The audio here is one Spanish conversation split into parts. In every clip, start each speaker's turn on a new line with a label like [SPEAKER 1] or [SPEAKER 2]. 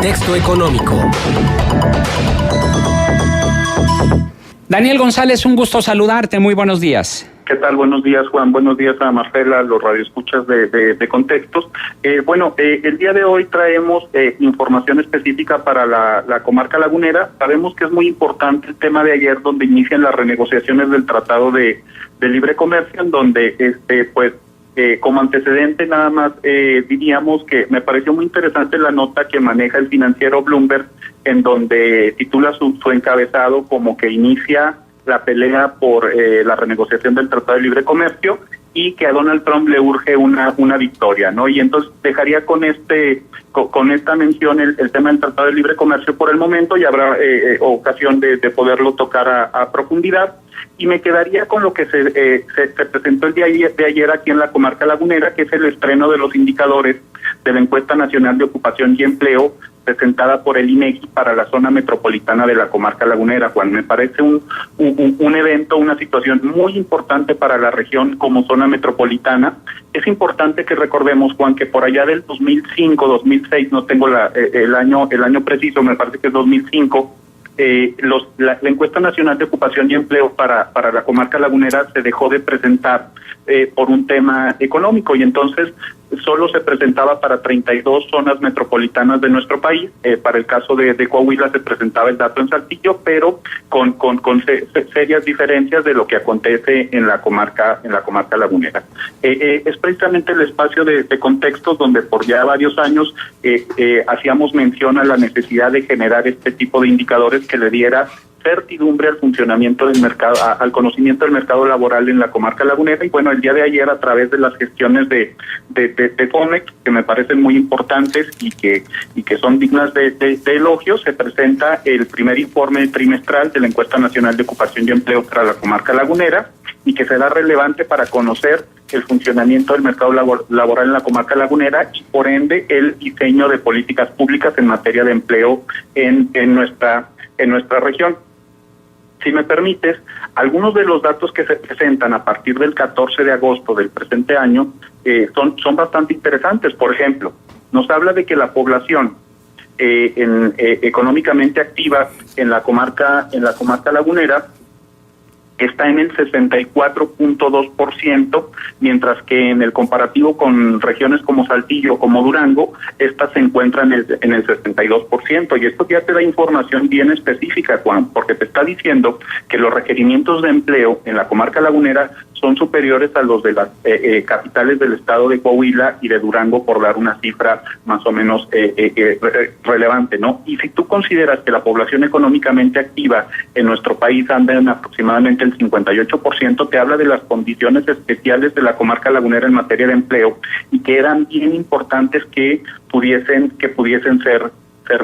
[SPEAKER 1] Contexto económico.
[SPEAKER 2] Daniel González, un gusto saludarte. Muy buenos días.
[SPEAKER 3] ¿Qué tal? Buenos días, Juan. Buenos días a Marcela, los radioescuchas de Contextos. El día de hoy traemos información específica para la comarca lagunera. Sabemos que es muy importante el tema de ayer, donde inician las renegociaciones del Tratado de Libre Comercio, en donde, como antecedente nada más diríamos que me pareció muy interesante la nota que maneja el financiero Bloomberg, en donde titula su encabezado como que inicia la pelea por la renegociación del Tratado de Libre Comercio y que a Donald Trump le urge una victoria, ¿no? Y entonces dejaría con esta mención el tema del Tratado de Libre Comercio por el momento, y habrá ocasión de poderlo tocar a profundidad. Y me quedaría con lo que se presentó el día de ayer aquí en la comarca lagunera, que es el estreno de los indicadores de la Encuesta Nacional de Ocupación y Empleo, presentada por el INEGI para la zona metropolitana de la comarca lagunera. Juan, me parece un evento, una situación muy importante para la región como zona metropolitana. Es importante que recordemos, Juan, que por allá del 2005, 2006, no tengo el año preciso, me parece que es 2005, la Encuesta Nacional de Ocupación y Empleo para la comarca lagunera se dejó de presentar por un tema económico, y entonces solo se presentaba para 32 zonas metropolitanas de nuestro país. Para el caso de Coahuila se presentaba el dato en Saltillo, pero con serias diferencias de lo que acontece en la comarca lagunera. Es precisamente el espacio de contextos donde por ya varios años hacíamos mención a la necesidad de generar este tipo de indicadores que le diera certidumbre al funcionamiento del mercado, al conocimiento del mercado laboral en la comarca lagunera. Y bueno, el día de ayer, a través de las gestiones de Fomex, que me parecen muy importantes y que son dignas de elogio, se presenta el primer informe trimestral de la Encuesta Nacional de Ocupación y Empleo para la comarca lagunera, y que será relevante para conocer el funcionamiento del mercado laboral en la comarca lagunera y por ende el diseño de políticas públicas en materia de empleo en nuestra región. Si me permites, algunos de los datos que se presentan a partir del 14 de agosto del presente año son bastante interesantes. Por ejemplo, nos habla de que la población económicamente activa en la comarca lagunera está en el 64.2%, mientras que en el comparativo con regiones como Saltillo, como Durango, esta se encuentra en el 62%. Y esto ya te da información bien específica, Juan, porque te está diciendo que los requerimientos de empleo en la comarca lagunera son superiores a los de las capitales del estado de Coahuila y de Durango, por dar una cifra más o menos relevante, ¿no? Y si tú consideras que la población económicamente activa en nuestro país anda en aproximadamente el 58%, te habla de las condiciones especiales de la comarca lagunera en materia de empleo, y que eran bien importantes que pudiesen ser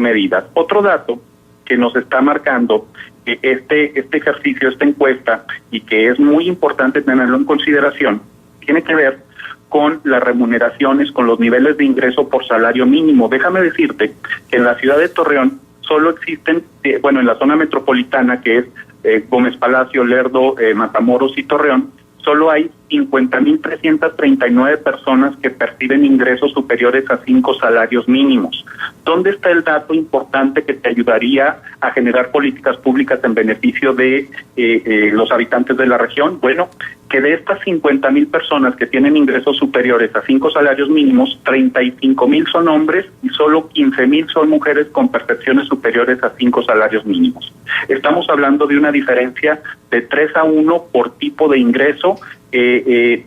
[SPEAKER 3] medidas. Otro dato que nos está marcando este ejercicio, esta encuesta, y que es muy importante tenerlo en consideración, tiene que ver con las remuneraciones, con los niveles de ingreso por salario mínimo. Déjame decirte que en la ciudad de Torreón solo existen, en la zona metropolitana, que es Gómez Palacio, Lerdo, Matamoros y Torreón, solo hay 50,339 personas que perciben ingresos superiores a 5 salarios mínimos. ¿Dónde está el dato importante que te ayudaría a generar políticas públicas en beneficio de los habitantes de la región? Bueno, que de estas 50,000 personas que tienen ingresos superiores a 5 salarios mínimos, 35,000 son hombres y solo 15,000 son mujeres con percepciones superiores a 5 salarios mínimos. Estamos hablando de una diferencia de 3-1 por tipo de ingreso,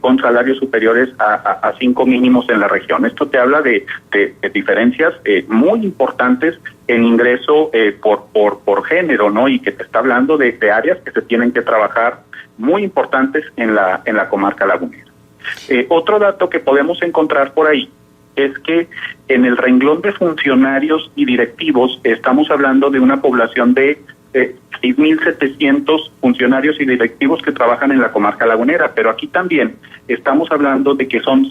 [SPEAKER 3] con salarios superiores a 5 mínimos en la región. Esto te habla de diferencias muy importantes en ingreso por género, ¿no? Y que te está hablando de áreas que se tienen que trabajar muy importantes en la comarca lagunera. Otro dato que podemos encontrar por ahí es que en el renglón de funcionarios y directivos estamos hablando de una población de 6,700 funcionarios y directivos que trabajan en la comarca lagunera, pero aquí también estamos hablando de que son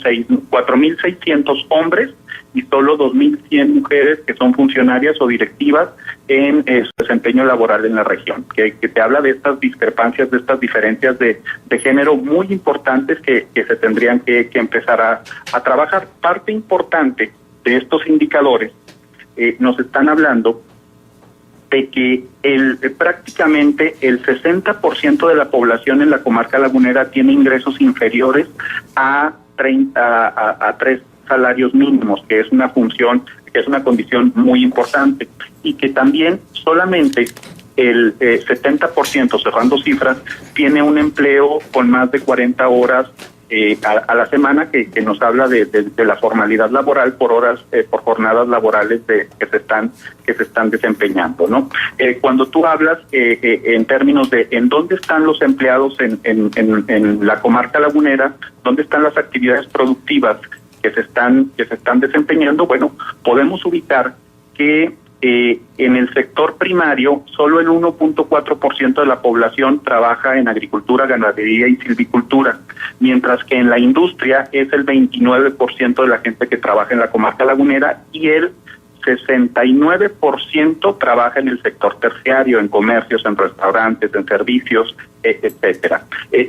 [SPEAKER 3] 4,600 hombres y solo 2,100 mujeres que son funcionarias o directivas en su desempeño laboral en la región, que te habla de estas discrepancias, de estas diferencias de género muy importantes que se tendrían que empezar a trabajar. Parte importante de estos indicadores nos están hablando de que prácticamente el 60% de la población en la comarca lagunera tiene ingresos inferiores a 3 salarios mínimos, que es una condición muy importante, y que también solamente el 70%, cerrando cifras, tiene un empleo con más de 40 horas a la semana, que nos habla de la formalidad laboral por horas, por jornadas laborales que se están desempeñando, ¿no? Cuando tú hablas en términos de en dónde están los empleados en la comarca lagunera, dónde están las actividades productivas que se están desempeñando, bueno, podemos ubicar que en el sector primario solo el 1.4% de la población trabaja en agricultura, ganadería y silvicultura, mientras que en la industria es el 29% de la gente que trabaja en la comarca lagunera y el 69% trabaja en el sector terciario, en comercios, en restaurantes, en servicios, etcétera.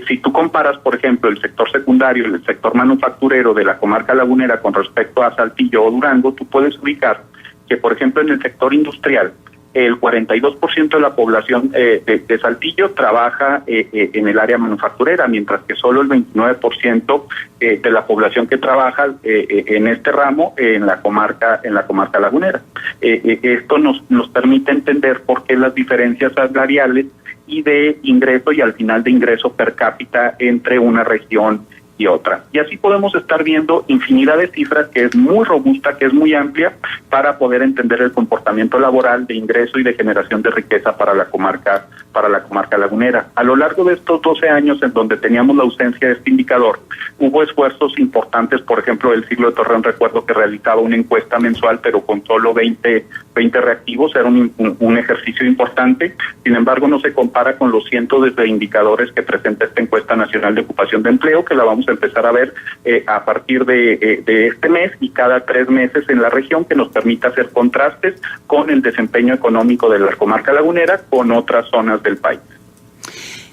[SPEAKER 3] Si tú comparas, por ejemplo, el sector secundario, el sector manufacturero de la comarca lagunera con respecto a Saltillo o Durango, tú puedes ubicar que, por ejemplo, en el sector industrial, el 42% de la población de Saltillo trabaja en el área manufacturera, mientras que solo el 29% de la población que trabaja en este ramo en la comarca lagunera. Esto nos permite entender por qué las diferencias salariales y de ingreso y al final de ingreso per cápita entre una región y otra. Y así podemos estar viendo infinidad de cifras que es muy robusta, que es muy amplia para poder entender el comportamiento laboral de ingreso y de generación de riqueza para la comarca lagunera. A lo largo de estos 12 años en donde teníamos la ausencia de este indicador, hubo esfuerzos importantes, por ejemplo, el Siglo de Torreón, recuerdo que realizaba una encuesta mensual, pero con solo 20 reactivos, era un ejercicio importante. Sin embargo, no se compara con los cientos de indicadores que presenta esta encuesta nacional de ocupación de empleo, que la vamos a empezar a ver a partir de este mes y cada 3 meses en la región, que nos permita hacer contrastes con el desempeño económico de la comarca lagunera con otras zonas del país.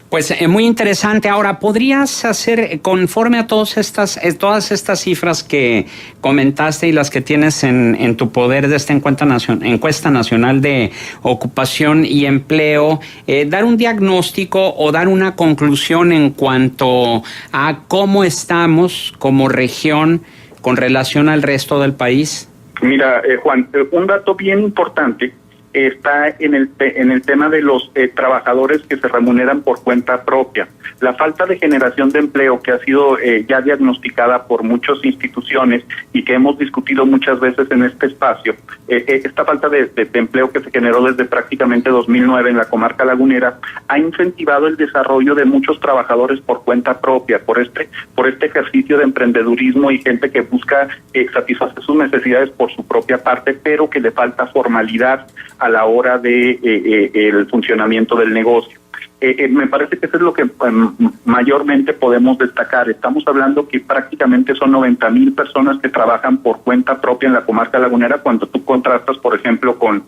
[SPEAKER 2] Pues muy interesante. Ahora, ¿podrías hacer, conforme a todas estas cifras que comentaste y las que tienes en tu poder de esta encuesta nacional de ocupación y empleo, dar un diagnóstico o dar una conclusión en cuanto a cómo estamos como región con relación al resto del país?
[SPEAKER 3] Mira, Juan, un dato bien importante está en el tema de los trabajadores que se remuneran por cuenta propia. La falta de generación de empleo que ha sido ya diagnosticada por muchas instituciones y que hemos discutido muchas veces en este espacio, esta falta de empleo que se generó desde prácticamente 2009 en la comarca lagunera ha incentivado el desarrollo de muchos trabajadores por cuenta propia, por este ejercicio de emprendedurismo y gente que busca satisfacer sus necesidades por su propia parte, pero que le falta formalidad a la hora de el funcionamiento del negocio. Me parece que eso es lo que mayormente podemos destacar. Estamos hablando que prácticamente son 90,000 personas que trabajan por cuenta propia en la comarca lagunera, cuando tú contrastas, por ejemplo, con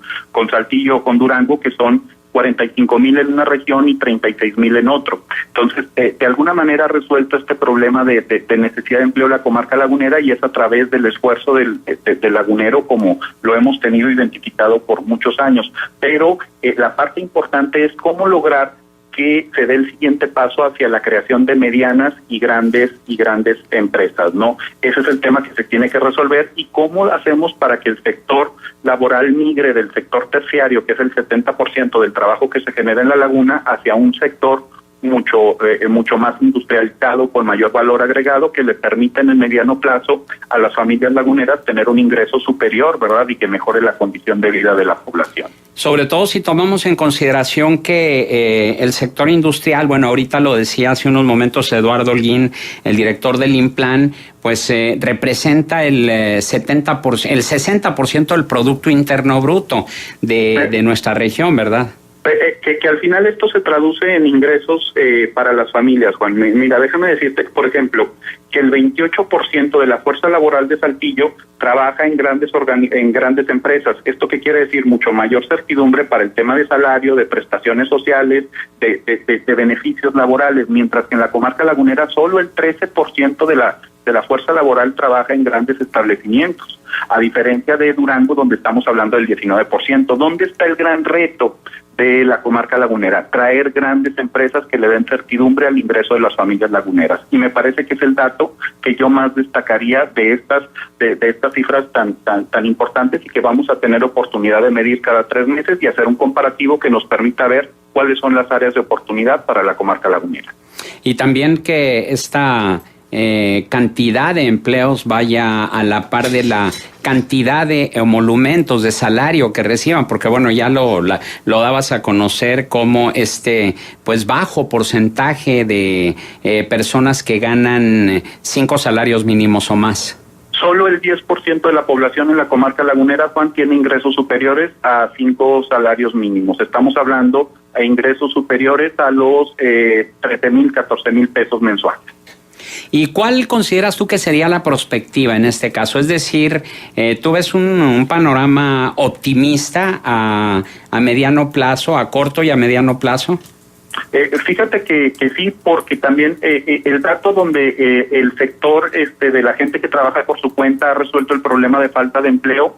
[SPEAKER 3] Saltillo o con Durango, que son 45,000 en una región y 36,000 en otro. Entonces, de alguna manera ha resuelto este problema de necesidad de empleo en la comarca lagunera, y es a través del esfuerzo del lagunero, como lo hemos tenido identificado por muchos años. Pero la parte importante es cómo lograr que se dé el siguiente paso hacia la creación de medianas y grandes empresas, ¿no? Ese es el tema que se tiene que resolver, y cómo hacemos para que el sector laboral migre del sector terciario, que es el 70% del trabajo que se genera en la laguna, hacia un sector mucho más industrializado, con mayor valor agregado, que le permita en el mediano plazo a las familias laguneras tener un ingreso superior, ¿verdad? Y que mejore la condición de vida de la población.
[SPEAKER 2] Sobre todo si tomamos en consideración que el sector industrial, bueno, ahorita lo decía hace unos momentos Eduardo Holguín, el director del INPLAN, pues representa el 60% del Producto Interno Bruto de nuestra región, ¿verdad?
[SPEAKER 3] Que al final esto se traduce en ingresos para las familias, Juan. Mira, déjame decirte, por ejemplo, que el 28% de la fuerza laboral de Saltillo trabaja en grandes empresas. ¿Esto qué quiere decir? Mucho mayor certidumbre para el tema de salario, de prestaciones sociales, de beneficios laborales, mientras que en la comarca lagunera solo el 13% de la fuerza laboral trabaja en grandes establecimientos, a diferencia de Durango, donde estamos hablando del 19%. ¿Dónde está el gran reto de la comarca lagunera? Traer grandes empresas que le den certidumbre al ingreso de las familias laguneras. Y me parece que es el dato que yo más destacaría de estas cifras tan importantes, y que vamos a tener oportunidad de medir cada 3 meses y hacer un comparativo que nos permita ver cuáles son las áreas de oportunidad para la comarca lagunera.
[SPEAKER 2] Y también que esta cantidad de empleos vaya a la par de la cantidad de emolumentos de salario que reciban, porque bueno, ya lo dabas a conocer como pues bajo porcentaje de personas que ganan 5 salarios mínimos o más.
[SPEAKER 3] Solo el 10% de la población en la comarca lagunera, Juan, tiene ingresos superiores a 5 salarios mínimos. Estamos hablando de ingresos superiores a los 13,000, 14,000 pesos mensuales.
[SPEAKER 2] ¿Y cuál consideras tú que sería la perspectiva en este caso? Es decir, ¿tú ves un panorama optimista a mediano plazo, a corto y a mediano plazo?
[SPEAKER 3] Fíjate que sí, porque también el dato donde el sector de la gente que trabaja por su cuenta ha resuelto el problema de falta de empleo,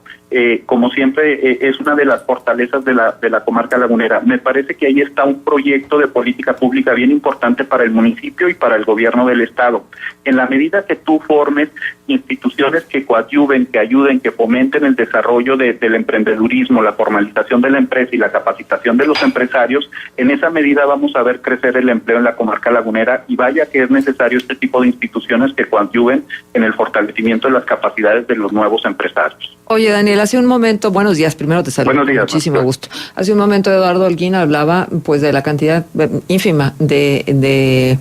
[SPEAKER 3] como siempre, es una de las fortalezas de la comarca lagunera. Me parece que ahí está un proyecto de política pública bien importante para el municipio y para el gobierno del estado. En la medida que tú formes instituciones que coadyuven, que ayuden, que fomenten el desarrollo del emprendedurismo, la formalización de la empresa y la capacitación de los empresarios, en esa medida vamos a ver crecer el empleo en la comarca lagunera, y vaya que es necesario este tipo de instituciones que coadyuven en el fortalecimiento de las capacidades de los nuevos empresarios.
[SPEAKER 1] Oye, Daniel, hace un momento, buenos días, primero te saludo, con muchísimo gusto. Hace un momento Eduardo Holguín hablaba pues de la cantidad ínfima de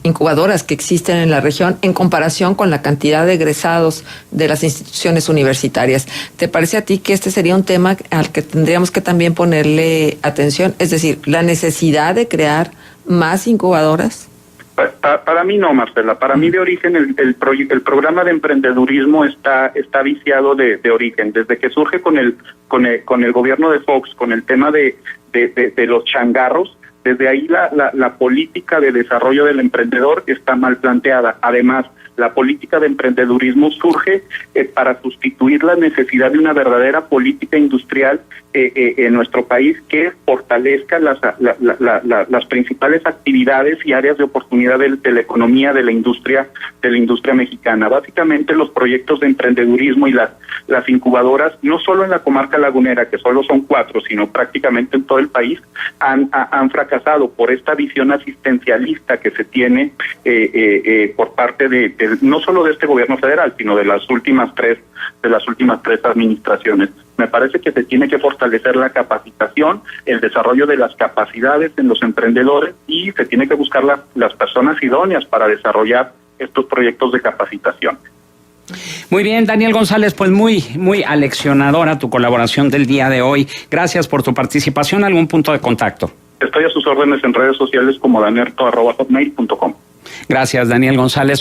[SPEAKER 1] incubadoras que existen en la región en comparación con la cantidad de egresados de las instituciones universitarias. ¿Te parece a ti que este sería un tema al que tendríamos que también ponerle atención? Es decir, la necesidad de crear más incubadoras.
[SPEAKER 3] Para mí no, Marcela. Para mí de origen el programa de emprendedurismo está viciado de origen. Desde que surge con el gobierno de Fox, con el tema de los changarros, desde ahí la política de desarrollo del emprendedor está mal planteada. Además, la política de emprendedurismo surge para sustituir la necesidad de una verdadera política industrial en nuestro país que fortalezca las principales actividades y áreas de oportunidad de la economía de la industria mexicana. Básicamente los proyectos de emprendedurismo y las incubadoras, no solo en la comarca lagunera, que solo son 4, sino prácticamente en todo el país, han fracasado por esta visión asistencialista que se tiene por parte de no solo de este gobierno federal, sino de las últimas tres administraciones. Me parece que se tiene que fortalecer la capacitación, el desarrollo de las capacidades en los emprendedores, y se tiene que buscar las personas idóneas para desarrollar estos proyectos de capacitación.
[SPEAKER 2] Muy bien, Daniel González, pues muy aleccionadora tu colaboración del día de hoy. Gracias por tu participación. ¿Algún punto de contacto?
[SPEAKER 3] Estoy a sus órdenes en redes sociales como danerto@hotmail.com.
[SPEAKER 2] Gracias, Daniel González.